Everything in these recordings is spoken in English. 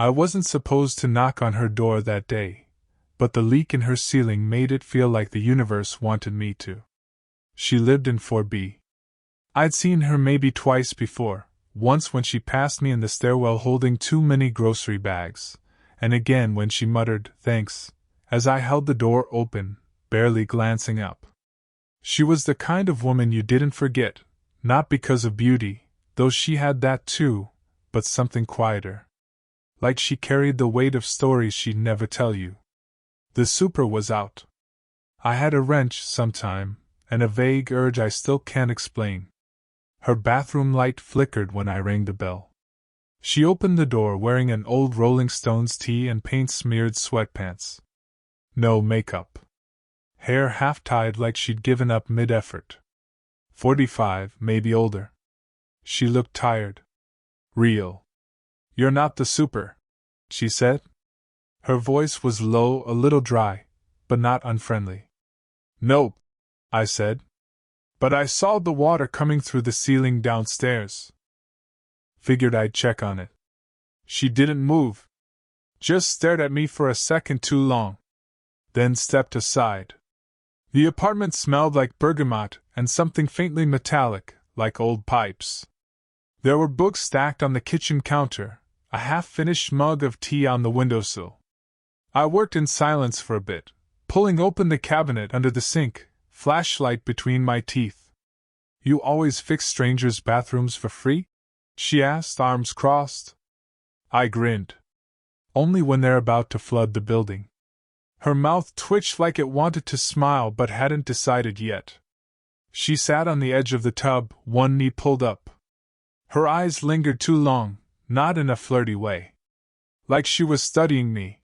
I wasn't supposed to knock on her door that day, but the leak in her ceiling made it feel like the universe wanted me to. She lived in 4B. I'd seen her maybe twice before, once when she passed me in the stairwell holding 2 mini grocery bags, and again when she muttered, "Thanks," as I held the door open, barely glancing up. She was the kind of woman you didn't forget, not because of beauty, though she had that too, but something quieter. Like she carried the weight of stories she'd never tell you. The super was out. I had a wrench sometime, and a vague urge I still can't explain. Her bathroom light flickered when I rang the bell. She opened the door wearing an old Rolling Stones tee and paint-smeared sweatpants. No makeup. Hair half-tied like she'd given up mid-effort. 45, maybe older. She looked tired. "Real. You're not the super," she said. Her voice was low, a little dry, but not unfriendly. "Nope," I said. "But I saw the water coming through the ceiling downstairs. Figured I'd check on it." She didn't move. Just stared at me for a second too long. Then stepped aside. The apartment smelled like bergamot and something faintly metallic, like old pipes. There were books stacked on the kitchen counter, a half-finished mug of tea on the windowsill. I worked in silence for a bit, pulling open the cabinet under the sink, flashlight between my teeth. "You always fix strangers' bathrooms for free?" she asked, arms crossed. I grinned. "Only when they're about to flood the building." Her mouth twitched like it wanted to smile but hadn't decided yet. She sat on the edge of the tub, one knee pulled up. Her eyes lingered too long, not in a flirty way. Like she was studying me.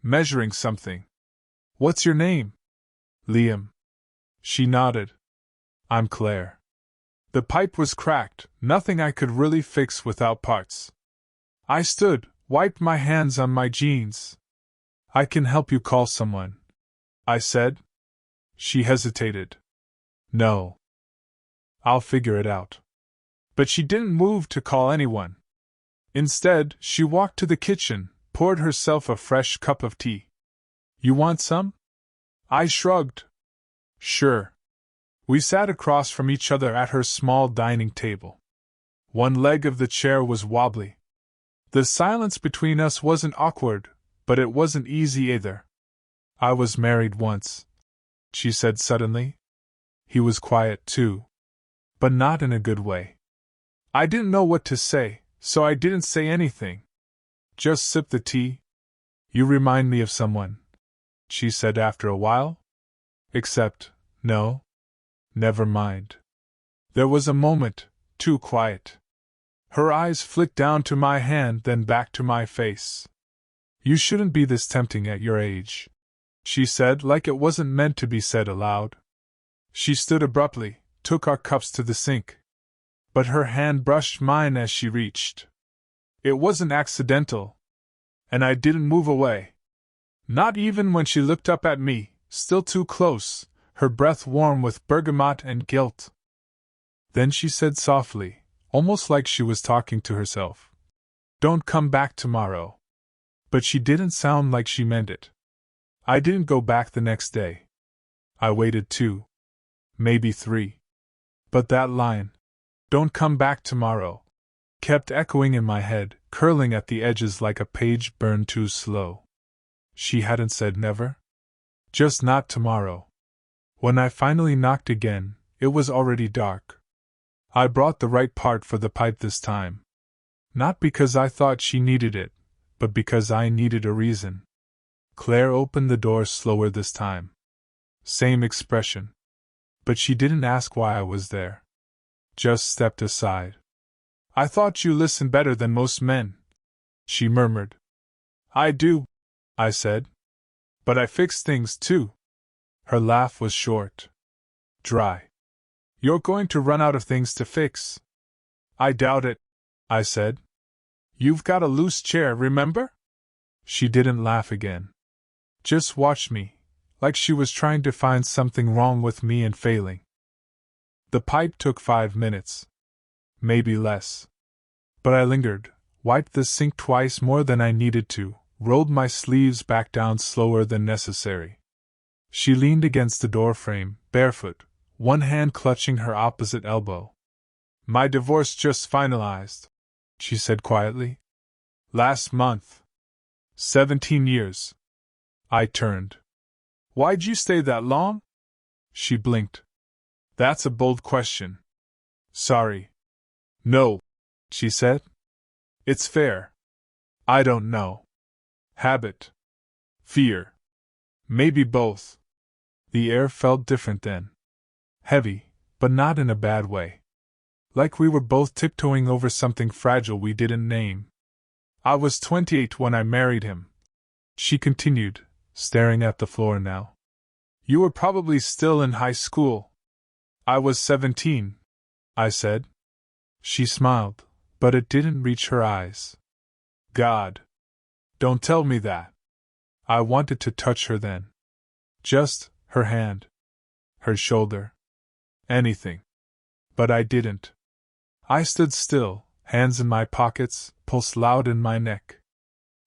Measuring something. "What's your name?" "Liam." She nodded. "I'm Claire." The pipe was cracked, nothing I could really fix without parts. I stood, wiped my hands on my jeans. "I can help you call someone," I said. She hesitated. "No. I'll figure it out." But she didn't move to call anyone. Instead, she walked to the kitchen, poured herself a fresh cup of tea. "You want some?" I shrugged. "Sure." We sat across from each other at her small dining table. One leg of the chair was wobbly. The silence between us wasn't awkward, but it wasn't easy either. "I was married once," she said suddenly. He was quiet too. But not in a good way. I didn't know what to say, so I didn't say anything. Just sipped the tea. "You remind me of someone," she said after a while. "Except, no. Never mind." There was a moment, too quiet. Her eyes flicked down to my hand, then back to my face. "You shouldn't be this tempting at your age," she said like it wasn't meant to be said aloud. She stood abruptly, took our cups to the sink. But her hand brushed mine as she reached. It wasn't accidental. And I didn't move away. Not even when she looked up at me, still too close, her breath warm with bergamot and guilt. Then she said softly, almost like she was talking to herself, "Don't come back tomorrow." But she didn't sound like she meant it. I didn't go back the next day. I waited 2, maybe 3. But that line, "Don't come back tomorrow," kept echoing in my head, curling at the edges like a page burned too slow. She hadn't said never? Just not tomorrow. When I finally knocked again, it was already dark. I brought the right part for the pipe this time. Not because I thought she needed it, but because I needed a reason. Claire opened the door slower this time. Same expression. But she didn't ask why I was there. Just stepped aside. "I thought you listened better than most men," she murmured. "I do," I said. "But I fix things too." Her laugh was short. Dry. "You're going to run out of things to fix." "I doubt it," I said. "You've got a loose chair, remember?" She didn't laugh again. Just watched me, like she was trying to find something wrong with me and failing. The pipe took 5 minutes. Maybe less. But I lingered, wiped the sink twice more than I needed to, rolled my sleeves back down slower than necessary. She leaned against the doorframe, barefoot, one hand clutching her opposite elbow. "My divorce just finalized," she said quietly. "Last month. 17 years. I turned. "Why'd you stay that long?" She blinked. "That's a bold question." "Sorry." "No," she said. "It's fair. I don't know. Habit. Fear. Maybe both." The air felt different then. Heavy, but not in a bad way. Like we were both tiptoeing over something fragile we didn't name. "I was 28 when I married him," she continued, staring at the floor now. "You were probably still in high school." "I was 17, I said. She smiled, but it didn't reach her eyes. "God. Don't tell me that." I wanted to touch her then. Just her hand. Her shoulder. Anything. But I didn't. I stood still, hands in my pockets, pulse loud in my neck.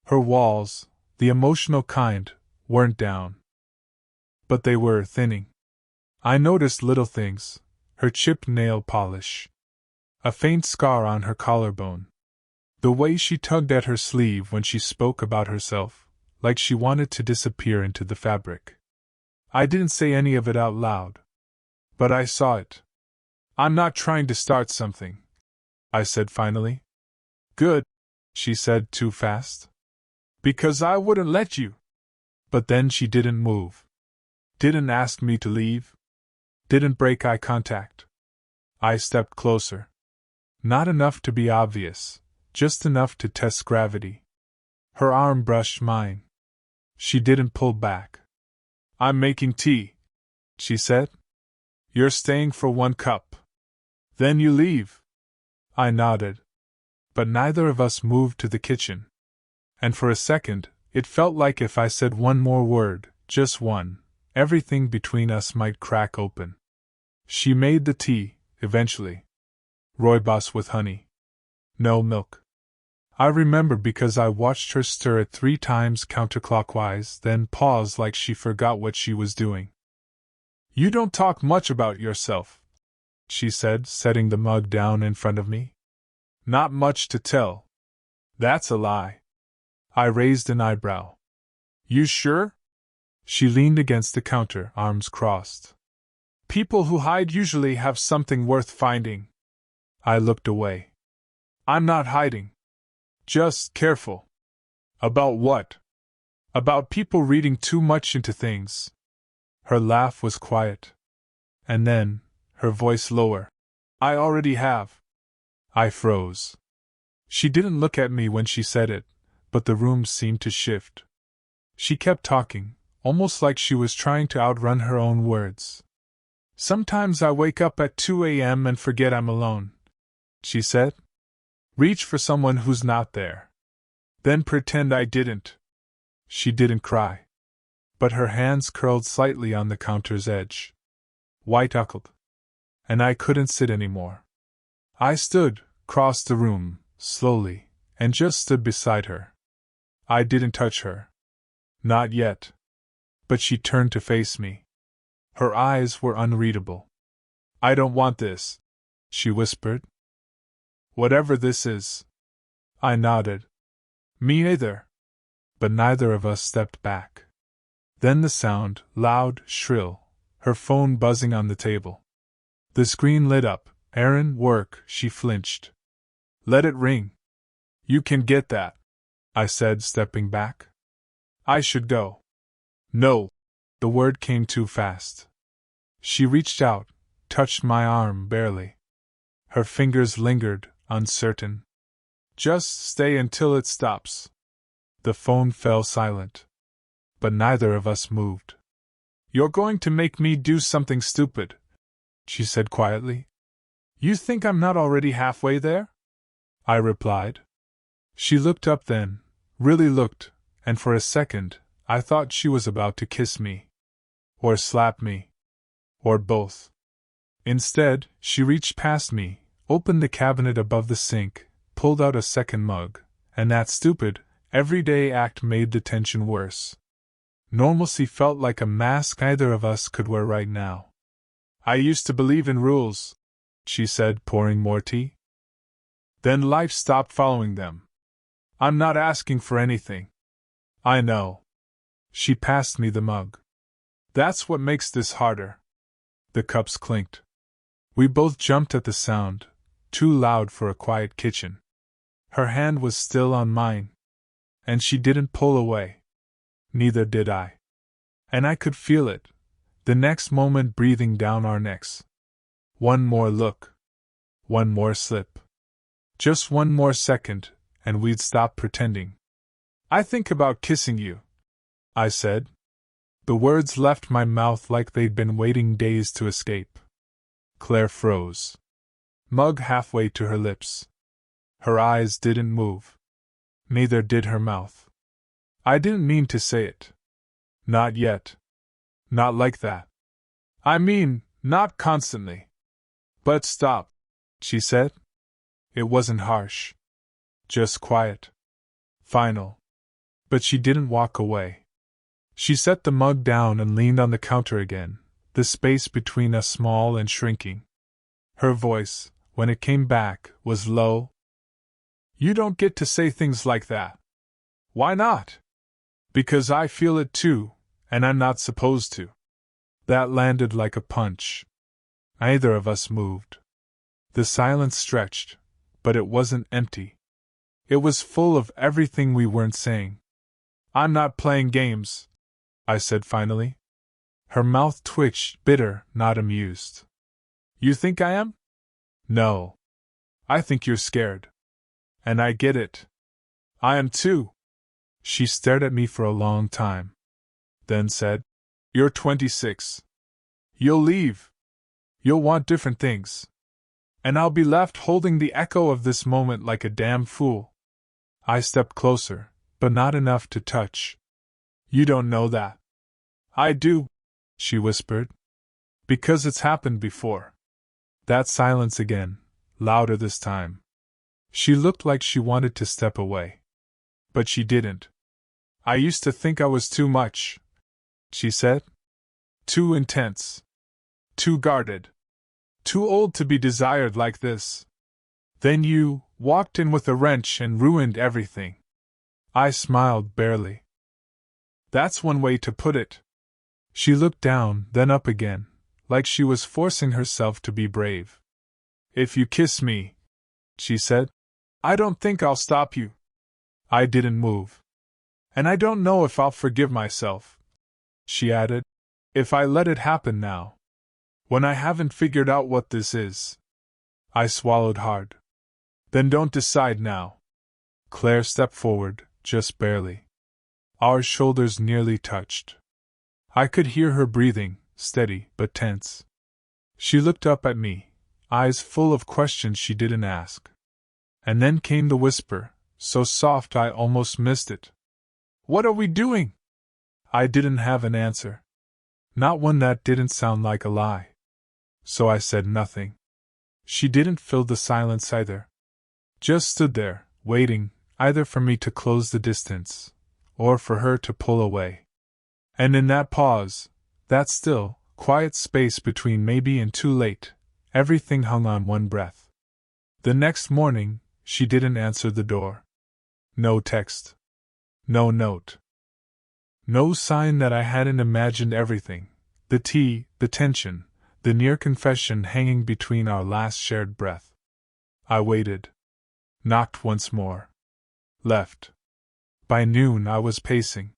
Her walls, the emotional kind, weren't down. But they were thinning. I noticed little things: her chipped nail polish, a faint scar on her collarbone, the way she tugged at her sleeve when she spoke about herself, like she wanted to disappear into the fabric. I didn't say any of it out loud. But I saw it. "I'm not trying to start something," I said finally. "Good," she said too fast. "Because I wouldn't let you." But then she didn't move. Didn't ask me to leave. Didn't break eye contact. I stepped closer. Not enough to be obvious, just enough to test gravity. Her arm brushed mine. She didn't pull back. "I'm making tea," she said. "You're staying for 1 cup. Then you leave." I nodded. But neither of us moved to the kitchen. And for a second, it felt like if I said one more word, just one, everything between us might crack open. She made the tea, eventually. Rooibos with honey. No milk. I remember because I watched her stir it 3 times counterclockwise, then pause like she forgot what she was doing. "You don't talk much about yourself," she said, setting the mug down in front of me. "Not much to tell." "That's a lie." I raised an eyebrow. "You sure?" She leaned against the counter, arms crossed. "People who hide usually have something worth finding." I looked away. "I'm not hiding. Just careful." "About what?" "About people reading too much into things." Her laugh was quiet. And then, her voice lower. "I already have." I froze. She didn't look at me when she said it, but the room seemed to shift. She kept talking, almost like she was trying to outrun her own words. "Sometimes I wake up at 2 a.m. and forget I'm alone," she said. "Reach for someone who's not there. Then pretend I didn't." She didn't cry. But her hands curled slightly on the counter's edge. White-knuckled. And I couldn't sit anymore. I stood, crossed the room, slowly, and just stood beside her. I didn't touch her. Not yet. But she turned to face me. Her eyes were unreadable. "I don't want this," she whispered. "Whatever this is." I nodded. "Me either." But neither of us stepped back. Then the sound, loud, shrill, her phone buzzing on the table. The screen lit up. "Aaron, work," she flinched. "Let it ring." "You can get that," I said, stepping back. "I should go." "No." The word came too fast. She reached out, touched my arm barely. Her fingers lingered, uncertain. "Just stay until it stops." The phone fell silent. But neither of us moved. "You're going to make me do something stupid," she said quietly. "You think I'm not already halfway there?" I replied. She looked up then, really looked, and for a second, I thought she was about to kiss me. Or slap me. Or both. Instead, she reached past me, opened the cabinet above the sink, pulled out a second mug, and that stupid, everyday act made the tension worse. Normalcy felt like a mask neither of us could wear right now. I used to believe in rules, she said, pouring more tea. Then life stopped following them. I'm not asking for anything. I know. She passed me the mug. That's what makes this harder. The cups clinked. We both jumped at the sound, too loud for a quiet kitchen. Her hand was still on mine. And she didn't pull away. Neither did I. And I could feel it, the next moment breathing down our necks. One more look. One more slip. Just one more second, and we'd stop pretending. I think about kissing you, I said. The words left my mouth like they'd been waiting days to escape. Claire froze. Mug halfway to her lips. Her eyes didn't move. Neither did her mouth. I didn't mean to say it. Not yet. Not like that. I mean, not constantly. But stop, she said. It wasn't harsh. Just quiet. Final. But she didn't walk away. She set the mug down and leaned on the counter again, the space between us small and shrinking. Her voice, when it came back, was low. You don't get to say things like that. Why not? Because I feel it too, and I'm not supposed to. That landed like a punch. Neither of us moved. The silence stretched, but it wasn't empty. It was full of everything we weren't saying. I'm not playing games, I said finally. Her mouth twitched, bitter, not amused. You think I am? No. I think you're scared. And I get it. I am too. She stared at me for a long time. Then said, You're 26. You'll leave. You'll want different things. And I'll be left holding the echo of this moment like a damn fool. I stepped closer, but not enough to touch. You don't know that. I do, she whispered. Because it's happened before. That silence again, louder this time. She looked like she wanted to step away. But she didn't. I used to think I was too much, she said. Too intense. Too guarded. Too old to be desired like this. Then you walked in with a wrench and ruined everything. I smiled barely. That's one way to put it. She looked down, then up again, like she was forcing herself to be brave. If you kiss me, she said, I don't think I'll stop you. I didn't move. And I don't know if I'll forgive myself, she added, if I let it happen now. When I haven't figured out what this is. I swallowed hard. Then don't decide now. Claire stepped forward, just barely. Our shoulders nearly touched. I could hear her breathing, steady but tense. She looked up at me, eyes full of questions she didn't ask. And then came the whisper, so soft I almost missed it. What are we doing? I didn't have an answer. Not one that didn't sound like a lie. So I said nothing. She didn't fill the silence either. Just stood there, waiting, either for me to close the distance, or for her to pull away. And in that pause, that still, quiet space between maybe and too late, everything hung on one breath. The next morning, she didn't answer the door. No text. No note. No sign that I hadn't imagined everything, the tea, the tension, the near confession hanging between our last shared breath. I waited. Knocked once more. Left. By noon I was pacing.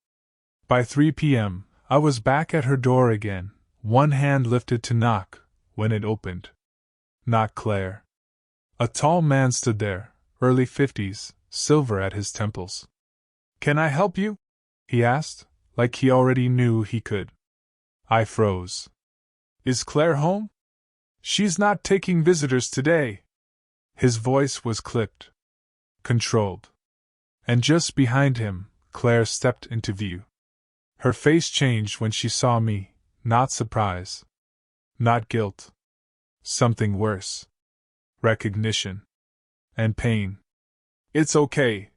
By 3 p.m., I was back at her door again, one hand lifted to knock, when it opened. Not Claire. A tall man stood there, early 50s, silver at his temples. Can I help you? He asked, like he already knew he could. I froze. Is Claire home? She's not taking visitors today. His voice was clipped. Controlled. And just behind him, Claire stepped into view. Her face changed when she saw me, not surprise. Not guilt. Something worse. Recognition. And pain. It's okay,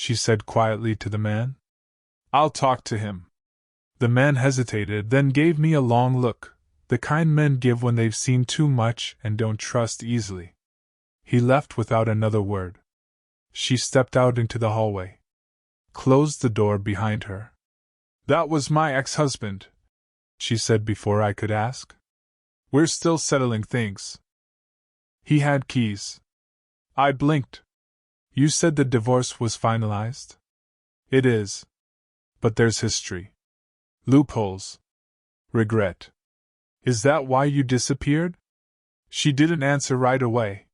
she said quietly to the man. I'll talk to him. The man hesitated, then gave me a long look, the kind men give when they've seen too much and don't trust easily. He left without another word. She stepped out into the hallway, closed the door behind her. That was my ex-husband, she said before I could ask. We're still settling things. He had keys. I blinked. You said the divorce was finalized? It is. But there's history. Loopholes. Regret. Is that why you disappeared? She didn't answer right away.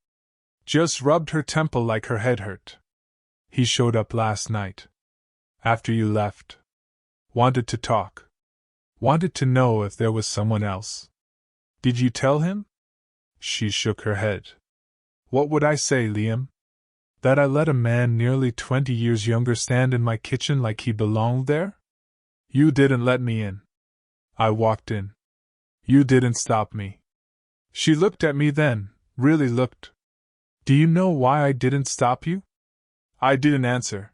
Just rubbed her temple like her head hurt. He showed up last night. After you left. Wanted to talk. Wanted to know if there was someone else. Did you tell him? She shook her head. What would I say, Liam? That I let a man nearly 20 years younger stand in my kitchen like he belonged there? You didn't let me in. I walked in. You didn't stop me. She looked at me then, really looked. Do you know why I didn't stop you? I didn't answer.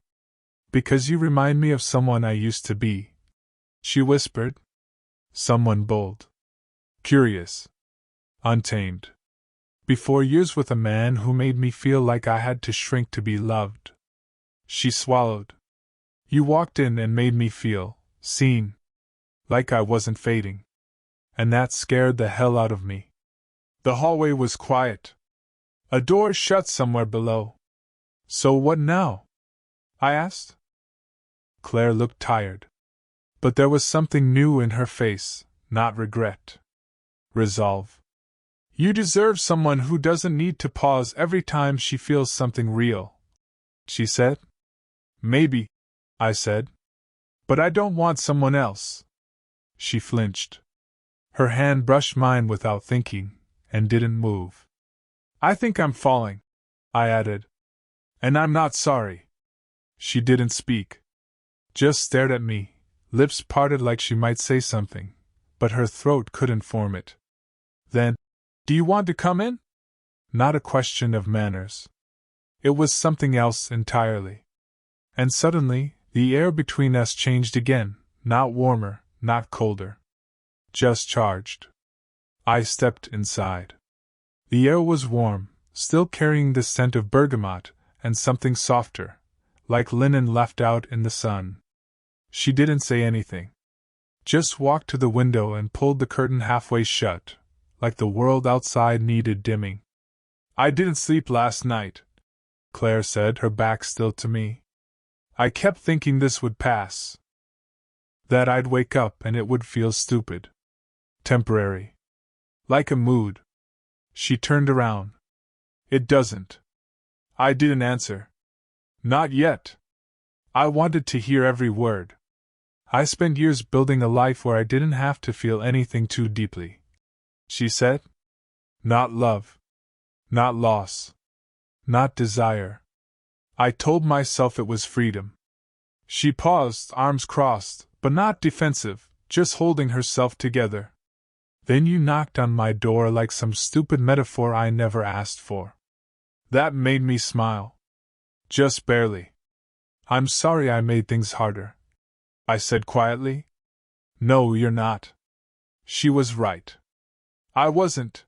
Because you remind me of someone I used to be, she whispered. Someone bold. Curious. Untamed. Before years with a man who made me feel like I had to shrink to be loved. She swallowed. You walked in and made me feel seen. Like I wasn't fading. And that scared the hell out of me. The hallway was quiet. A door shut somewhere below. So what now? I asked. Claire looked tired. But there was something new in her face, not regret. Resolve. You deserve someone who doesn't need to pause every time she feels something real, she said. Maybe, I said. But I don't want someone else. She flinched. Her hand brushed mine without thinking, and didn't move. I think I'm falling, I added. And I'm not sorry. She didn't speak. Just stared at me, lips parted like she might say something, but her throat couldn't form it. Then, do you want to come in? Not a question of manners. It was something else entirely. And suddenly, the air between us changed again, not warmer, not colder. Just charged. I stepped inside. The air was warm, still carrying the scent of bergamot, and something softer, like linen left out in the sun. She didn't say anything. Just walked to the window and pulled the curtain halfway shut, like the world outside needed dimming. I didn't sleep last night, Claire said, her back still to me. I kept thinking this would pass. That I'd wake up and it would feel stupid. Temporary. Like a mood. She turned around. It doesn't. I didn't answer. Not yet. I wanted to hear every word. I spent years building a life where I didn't have to feel anything too deeply. She said. Not love. Not loss. Not desire. I told myself it was freedom. She paused, arms crossed, but not defensive, just holding herself together. Then you knocked on my door like some stupid metaphor I never asked for. That made me smile. Just barely. I'm sorry I made things harder, I said quietly. No, you're not. She was right. I wasn't.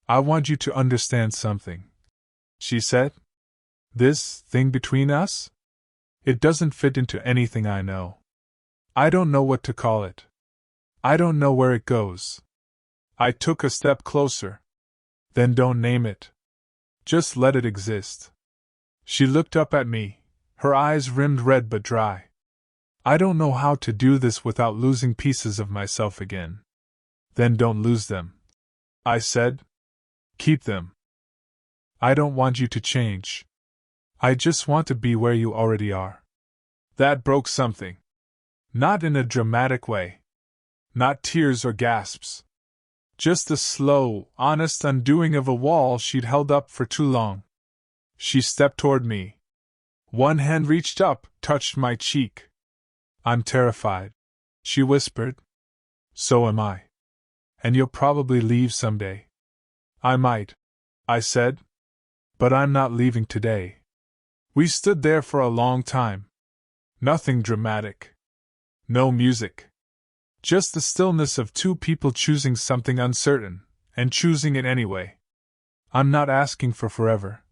I want you to understand something, she said. This thing between us? It doesn't fit into anything I know. I don't know what to call it. I don't know where it goes. I took a step closer. Then don't name it. Just let it exist. She looked up at me, her eyes rimmed red but dry. I don't know how to do this without losing pieces of myself again. Then don't lose them, I said. Keep them. I don't want you to change. I just want to be where you already are. That broke something. Not in a dramatic way. Not tears or gasps. Just a slow, honest undoing of a wall she'd held up for too long. She stepped toward me. One hand reached up, touched my cheek. I'm terrified, she whispered. So am I. And you'll probably leave someday. I might, I said. But I'm not leaving today. We stood there for a long time. Nothing dramatic. No music. Just the stillness of two people choosing something uncertain, and choosing it anyway. I'm not asking for forever,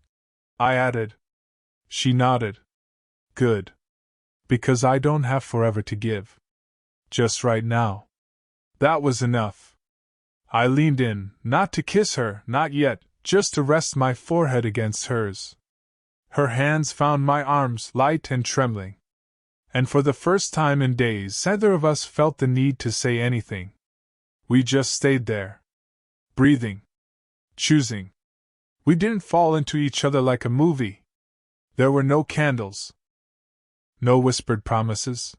I added. She nodded. Good. Because I don't have forever to give. Just right now. That was enough. I leaned in, not to kiss her, not yet, just to rest my forehead against hers. Her hands found my arms light and trembling. And for the first time in days, neither of us felt the need to say anything. We just stayed there. Breathing. Choosing. We didn't fall into each other like a movie. There were no candles. No whispered promises.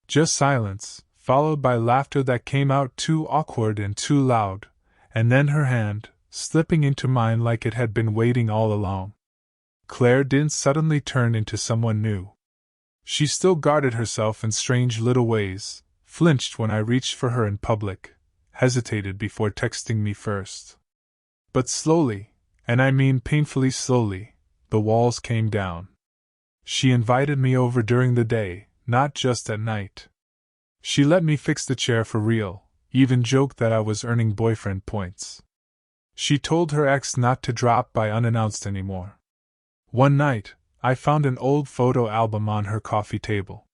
Just silence, followed by laughter that came out too awkward and too loud, and then her hand, slipping into mine like it had been waiting all along. Claire didn't suddenly turn into someone new. She still guarded herself in strange little ways, flinched when I reached for her in public, hesitated before texting me first. But slowly, and I mean painfully slowly, the walls came down. She invited me over during the day, not just at night. She let me fix the chair for real, even joked that I was earning boyfriend points. She told her ex not to drop by unannounced anymore. One night, I found an old photo album on her coffee table.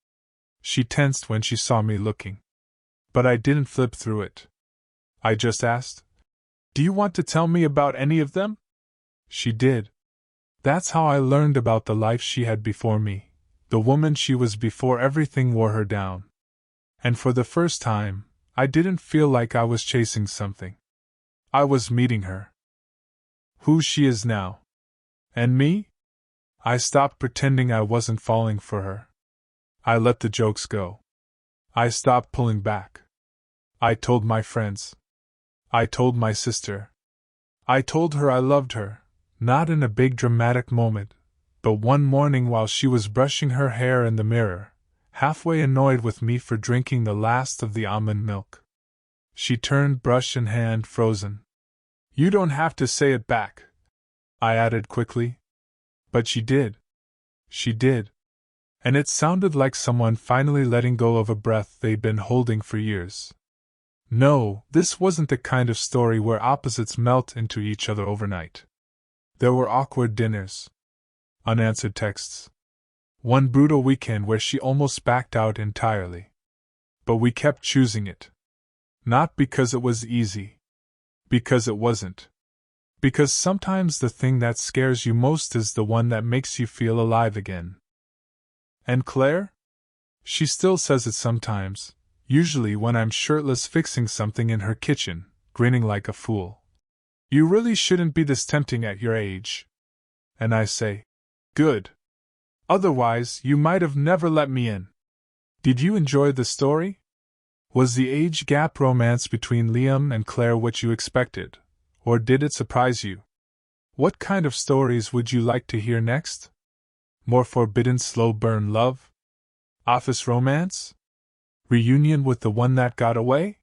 She tensed when she saw me looking. But I didn't flip through it. I just asked, "Do you want to tell me about any of them?" She did. That's how I learned about the life she had before me, the woman she was before everything wore her down. And for the first time, I didn't feel like I was chasing something. I was meeting her. Who she is now. And me? I stopped pretending I wasn't falling for her. I let the jokes go. I stopped pulling back. I told my friends. I told my sister. I told her I loved her, not in a big dramatic moment, but one morning while she was brushing her hair in the mirror, halfway annoyed with me for drinking the last of the almond milk. She turned brush in hand frozen. "You don't have to say it back," I added quickly. But she did. She did. And it sounded like someone finally letting go of a breath they'd been holding for years. No, this wasn't the kind of story where opposites melt into each other overnight. There were awkward dinners. Unanswered texts. One brutal weekend where she almost backed out entirely. But we kept choosing it. Not because it was easy. Because it wasn't. Because sometimes the thing that scares you most is the one that makes you feel alive again. And Claire? She still says it sometimes, usually when I'm shirtless fixing something in her kitchen, grinning like a fool. "You really shouldn't be this tempting at your age." And I say, "Good. Otherwise, you might have never let me in." Did you enjoy the story? Was the age gap romance between Liam and Claire what you expected? Or did it surprise you? What kind of stories would you like to hear next? More forbidden slow burn love? Office romance? Reunion with the one that got away?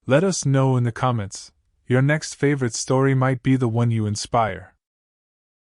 Let us know in the comments. Your next favorite story might be the one you inspire.